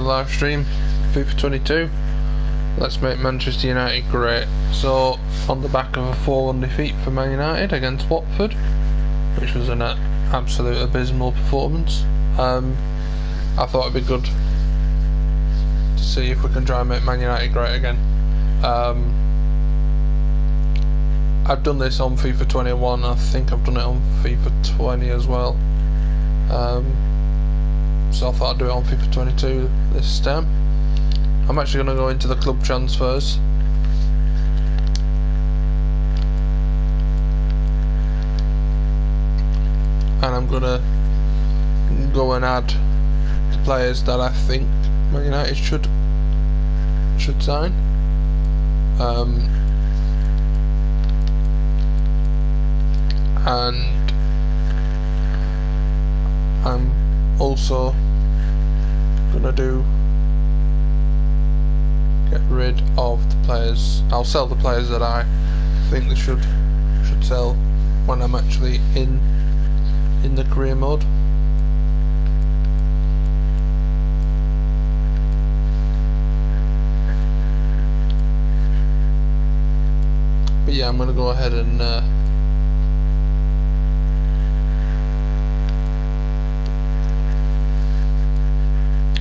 live stream, FIFA 22. Let's make Manchester United great. So, on the back of a 4-1 defeat for Man United against Watford, which was an absolute abysmal performance, I thought it'd be good to see if we can try and make Man United great again. I've done this on FIFA 21, I think I've done it on FIFA 20 as well. So I thought I'd do it on FIFA 22 this time. I'm actually going to go into the club transfers. And I'm going to go and add the players that I think Man United should sign. And I'm also gonna get rid of the players. I'll sell the players that I think they should sell when I'm actually in the career mode. But yeah, I'm gonna go ahead and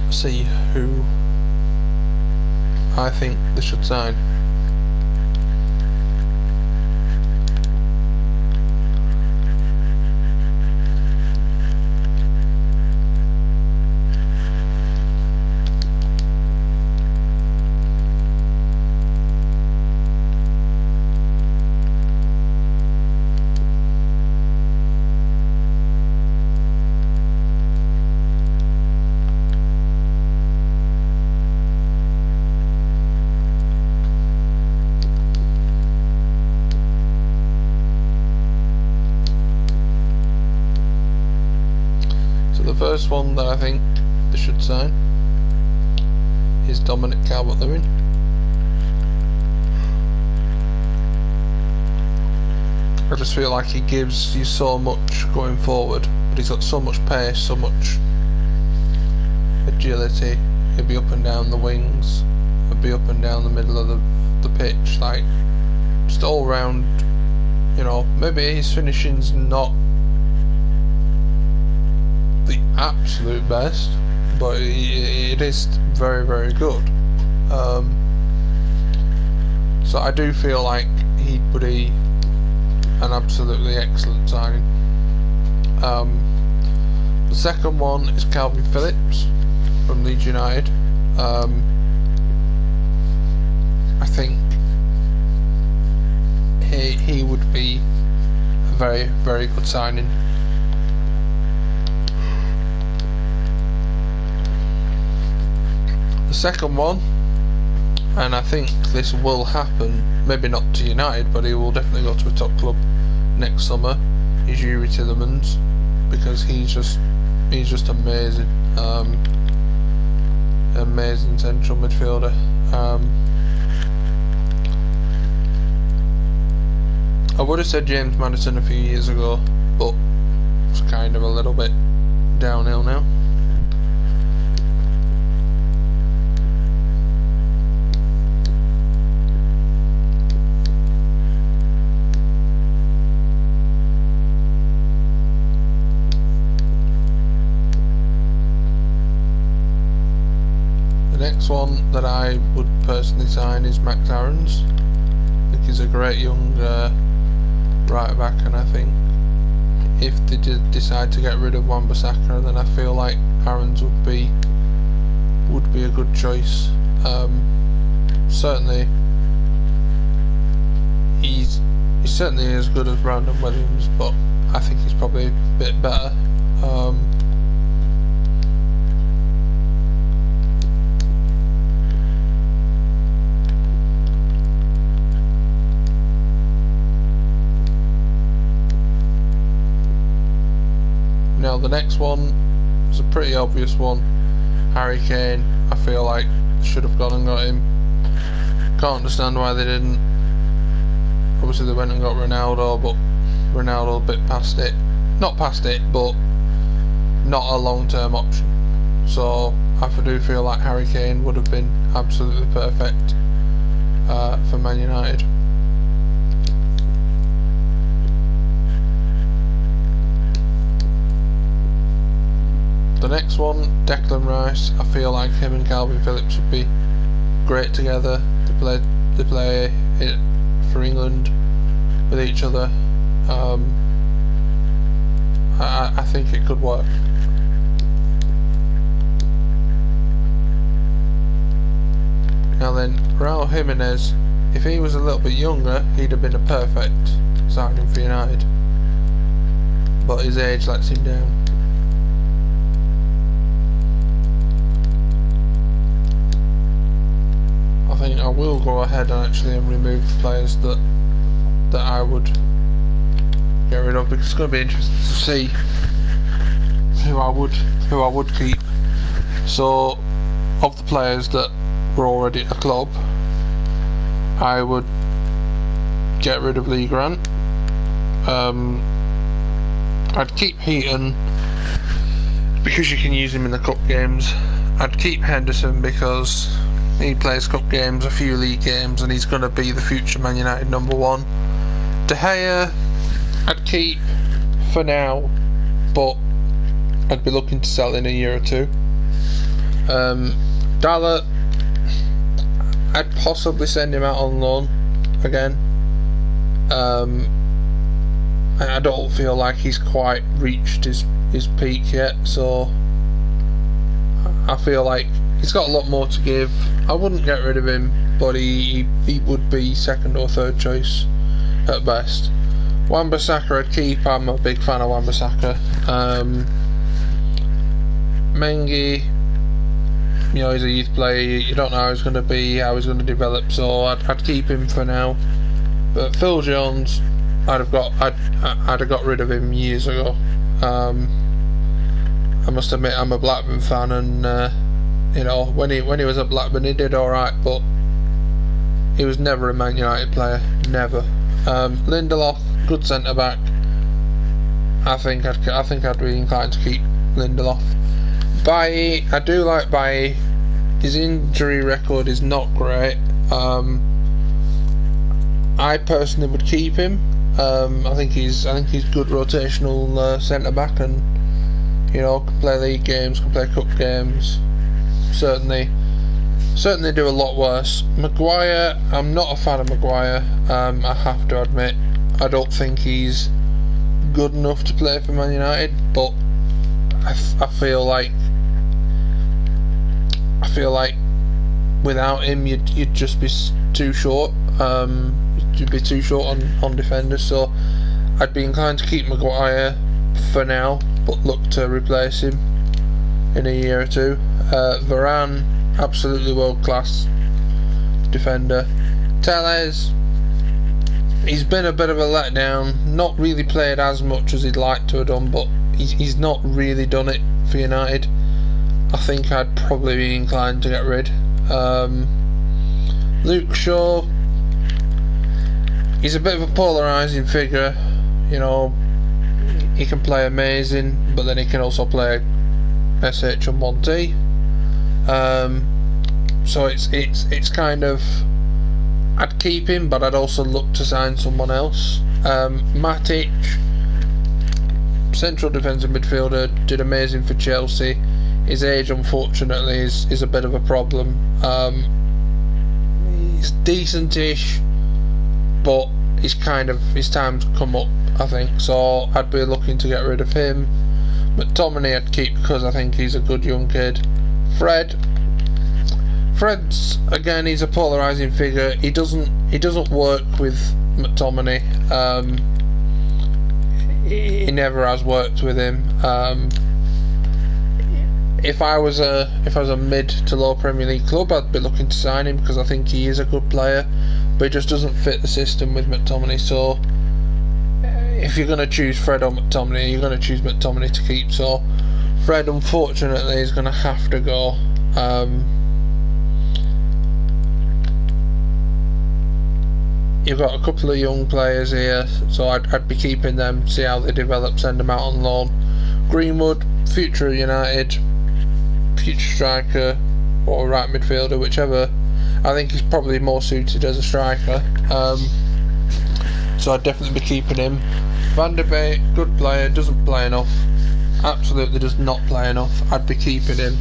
see who I think they should sign. The first one that I think they should sign is Dominic Calvary. I just feel like he gives you so much going forward, but he's got so much pace, so much agility. He'll be up and down the wings, he'll be up and down the middle of the pitch, like just all round. You know, maybe his finishing's not the absolute best, but it is very, very good. So I do feel like he'd be an absolutely excellent signing. The second one is Calvin Phillips from Leeds United. I think he would be a very, very good signing. The second one, and I think this will happen, maybe not to United, but he will definitely go to a top club next summer, is Yuri Tillemans, because he's just amazing, amazing central midfielder. I would have said James Maddison a few years ago, but it's kind of a little bit downhill now. The next one that I would personally sign is Max Aarons. I think he's a great young right back, and I think if they did decide to get rid of Wan-Bissaka, then I feel like Aarons would be a good choice. Certainly, he's certainly as good as Brandon Williams, but I think he's probably a bit better. Now the next one is a pretty obvious one, Harry Kane. I feel like should have gone and got him. Can't understand why they didn't. Obviously they went and got Ronaldo, but Ronaldo a bit past it. Not past it, but not a long-term option. So I do feel like Harry Kane would have been absolutely perfect for Man United. The next one, Declan Rice. I feel like him and Calvin Phillips would be great together. They play it for England with each other. I think it could work. Now then, Raul Hernandez, if he was a little bit younger, he'd have been a perfect signing for United. But his age lets him down. I think I will go ahead and actually remove the players that I would get rid of, because it's going to be interesting to see who I would keep. So, of the players that were already at the club, I would get rid of Lee Grant. I'd keep Heaton because you can use him in the cup games. I'd keep Henderson because he plays cup games, a few league games, and he's going to be the future Man United #1. De Gea, I'd keep for now, but I'd be looking to sell in a year or two. Dalot, I'd possibly send him out on loan again. I don't feel like he's quite reached his peak yet, so I feel like he's got a lot more to give. I wouldn't get rid of him, but he would be second or third choice at best. Wan-Bissaka I'd keep. I'm a big fan of Wan-Bissaka. Mengi, you know, he's a youth player. You don't know how he's going to be, how he's going to develop, so I'd keep him for now. But Phil Jones, I'd have got rid of him years ago. I must admit, I'm a Blackburn fan, and you know, when he was at Blackburn, he did all right, but he was never a Man United player, never. Lindelof, good centre back. I think I'd be inclined to keep Lindelof. Bailly, I do like Bailly. His injury record is not great. I personally would keep him. I think he's good rotational centre back, and you know, can play league games, can play cup games. Certainly do a lot worse. Maguire, I'm not a fan of Maguire. I have to admit, I don't think he's good enough to play for Man United, but I feel like without him you'd just be too short. You'd be too short on defenders, so I'd be inclined to keep Maguire for now, but look to replace him in a year or two. Varane, absolutely world class defender. Telles, he's been a bit of a letdown, not really played as much as he'd like to have done, but he's not really done it for United. I think I'd probably be inclined to get rid. Luke Shaw, he's a bit of a polarising figure. You know, he can play amazing, but then he can also play SH1T. So it's kind of, I'd keep him, but I'd also look to sign someone else. Matic, central defensive midfielder, did amazing for Chelsea. His age, unfortunately, is a bit of a problem. He's decent-ish, but his time's come up, I think. So I'd be looking to get rid of him. McTominay I'd keep because I think he's a good young kid. Fred's again, he's a polarising figure. He doesn't work with McTominay. He never has worked with him. If I was a mid to low Premier League club, I'd be looking to sign him because I think he is a good player, but he just doesn't fit the system with McTominay. So if you're going to choose Fred or McTominay, you're going to choose McTominay to keep. So Fred, unfortunately, is going to have to go. You've got a couple of young players here, so I'd be keeping them, see how they develop, send them out on loan. Greenwood, future of United, future striker or right midfielder, whichever. I think he's probably more suited as a striker. So I'd definitely be keeping him. Van de Beek, good player, doesn't play enough. Absolutely does not play enough. I'd be keeping him.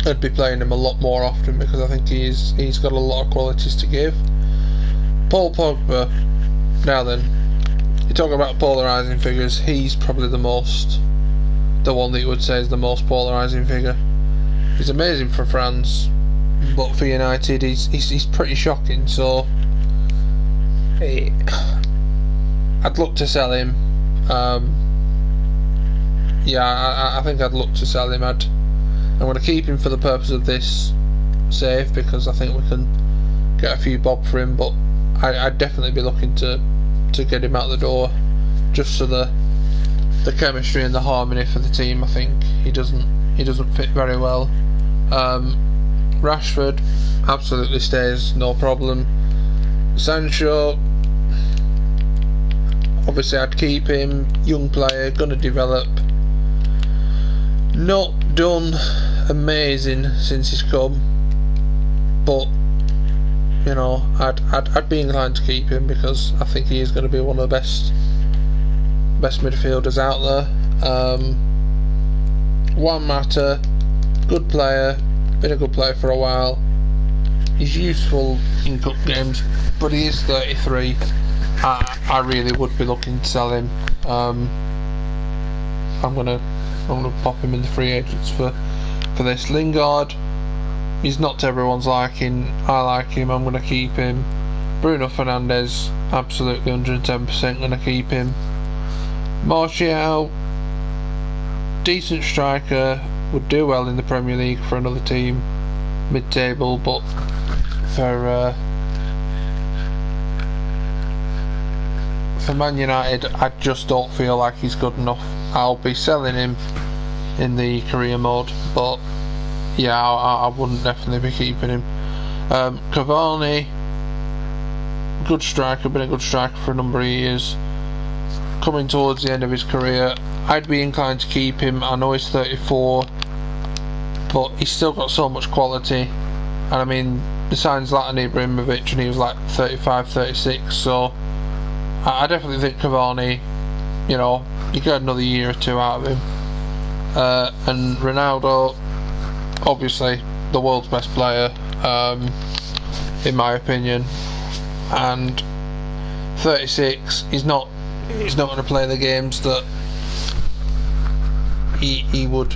I'd be playing him a lot more often because I think he's got a lot of qualities to give. Paul Pogba. Now then, you talk about polarising figures. He's probably the one that you would say is the most polarising figure. He's amazing for France, but for United, he's pretty shocking. So I'd look to sell him. I think I'd look to sell him. I'm going to keep him for the purpose of this save because I think we can get a few bob for him, but I'd definitely be looking to get him out the door just for the chemistry and the harmony for the team. I think he doesn't fit very well. Rashford absolutely stays, no problem. Sancho, obviously I'd keep him. Young player, gonna develop. Not done amazing since he's come, but you know, I'd be inclined to keep him because I think he is going to be one of the best midfielders out there. Juan Mata, good player, been a good player for a while. He's useful in cup games, but he is 33. I really would be looking to sell him. I'm gonna pop him in the free agents for this. Lingard, he's not to everyone's liking. I like him. I'm going to keep him. Bruno Hernandez, absolutely 110% going to keep him. Martial, decent striker, would do well in the Premier League for another team, mid-table, but for Man United, I just don't feel like he's good enough. I'll be selling him in the career mode, but yeah, I wouldn't definitely be keeping him. Cavani, good striker, been a good striker for a number of years. Coming towards the end of his career, I'd be inclined to keep him. I know he's 34, but he's still got so much quality. And I mean, besides Zlatan Ibrahimovic, and he was like 35, 36, so I definitely think Cavani, you know, you get another year or two out of him. And Ronaldo, obviously the world's best player, in my opinion, and 36, he's not going to play the games that he would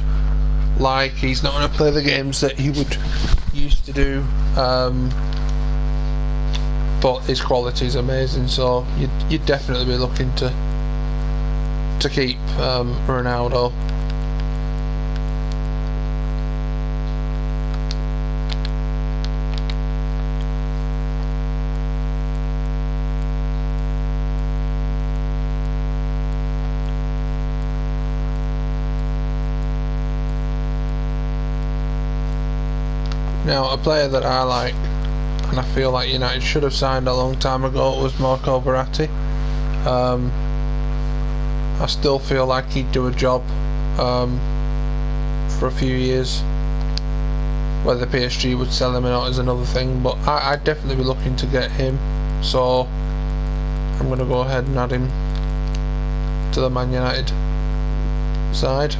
like. He's not going to play the games that he would used to do, but his quality is amazing, so you'd definitely be looking to keep Ronaldo. Now, a player that I like, and I feel like United should have signed a long time ago, was Marco Verratti. I still feel like he'd do a job for a few years. Whether PSG would sell him or not is another thing, but I'd definitely be looking to get him, so I'm going to go ahead and add him to the Man United side.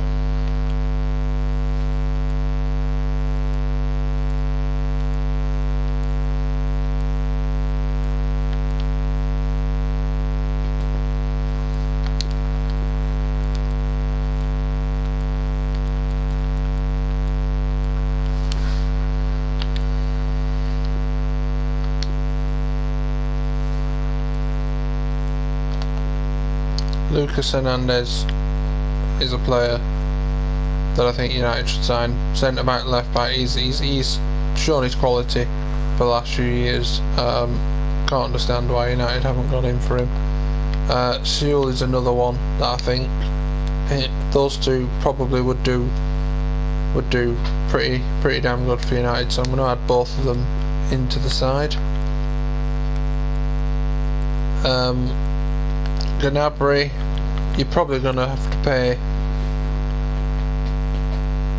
Lucas Hernandez is a player that I think United should sign. Centre back, left back. He's shown his quality for the last few years. Can't understand why United haven't gone in for him. Seoul is another one that I think those two probably would do pretty damn good for United. So I'm going to add both of them into the side. Gnabry, you're probably going to have to pay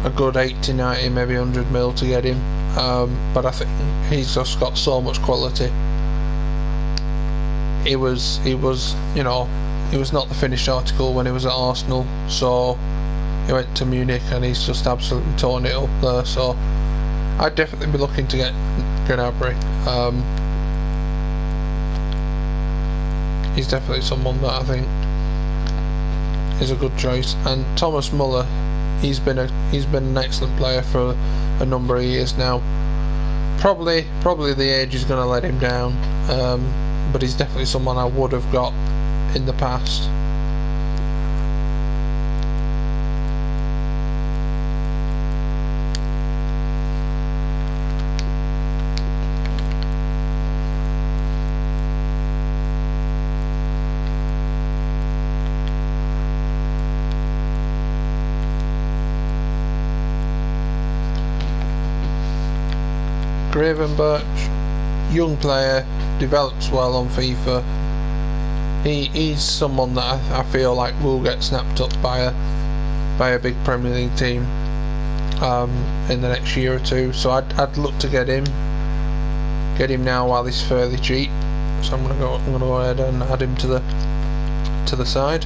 a good 80, 90, maybe 100 mil to get him, but I think he's just got so much quality. He was you know, he was not the finished article when he was at Arsenal, so he went to Munich and he's just absolutely torn it up there. So I'd definitely be looking to get Gnabry. He's definitely someone that I think is a good choice. And Thomas Muller, he's been an excellent player for a number of years now. Probably the age is going to let him down, but he's definitely someone I would have got in the past. Gravenberch, young player, develops well on FIFA. He's someone that I feel like will get snapped up by a big Premier League team in the next year or two. So I'd look to get him now while he's fairly cheap. So I'm gonna go ahead and add him to the side.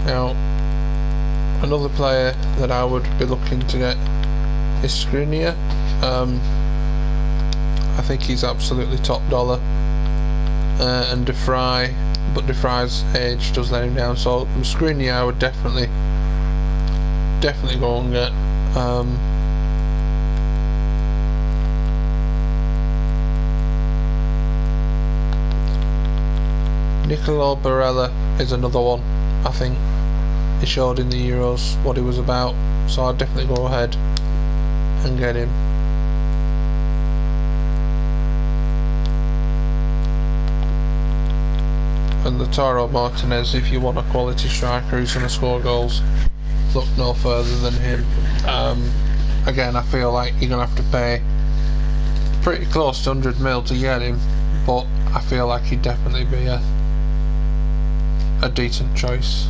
Now, another player that I would be looking to get is Skriniar. I think he's absolutely top dollar, and De Vrij, but De Vrij's age does let him down. So Skriniar I would definitely go and get. Nicolo Barella is another one. I think he showed in the Euros what he was about, so I'd definitely go ahead and get him. And Lautaro Martinez, if you want a quality striker who's going to score goals, look no further than him. Again, I feel like you're going to have to pay pretty close to 100 mil to get him, but I feel like he'd definitely be a decent choice.